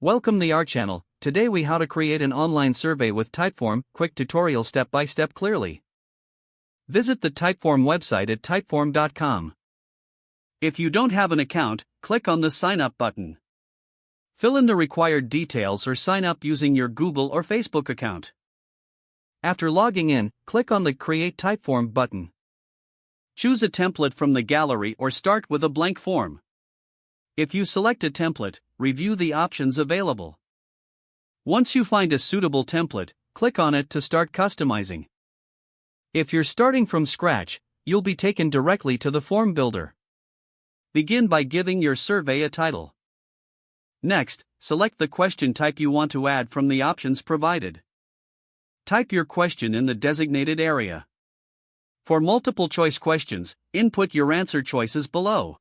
Welcome to our channel. Today we how to create an online survey with Typeform, quick tutorial step by step clearly. Visit the Typeform website at typeform.com. If you don't have an account, click on the sign up button. Fill in the required details or sign up using your Google or Facebook account. After logging in, click on the Create Typeform button. Choose a template from the gallery or start with a blank form. If you select a template, review the options available. Once you find a suitable template, click on it to start customizing. If you're starting from scratch, you'll be taken directly to the form builder. Begin by giving your survey a title. Next, select the question type you want to add from the options provided. Type your question in the designated area. For multiple choice questions, input your answer choices below.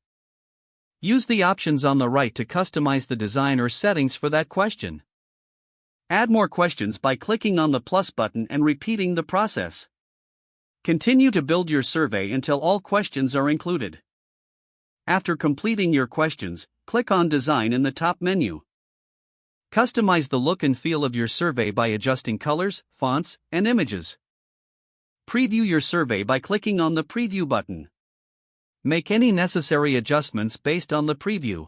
Use the options on the right to customize the design or settings for that question. Add more questions by clicking on the plus button and repeating the process. Continue to build your survey until all questions are included. After completing your questions, click on Design in the top menu. Customize the look and feel of your survey by adjusting colors, fonts, and images. Preview your survey by clicking on the Preview button. Make any necessary adjustments based on the preview.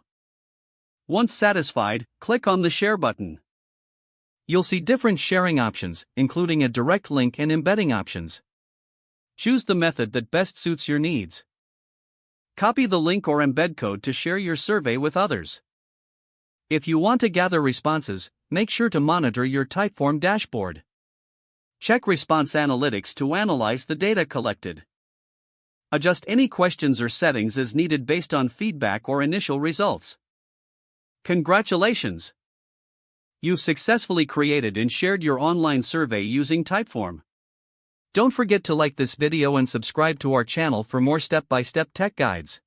Once satisfied, click on the Share button. You'll see different sharing options, including a direct link and embedding options. Choose the method that best suits your needs. Copy the link or embed code to share your survey with others. If you want to gather responses, make sure to monitor your Typeform dashboard. Check response analytics to analyze the data collected. Adjust any questions or settings as needed based on feedback or initial results. Congratulations! You've successfully created and shared your online survey using Typeform. Don't forget to like this video and subscribe to our channel for more step-by-step tech guides.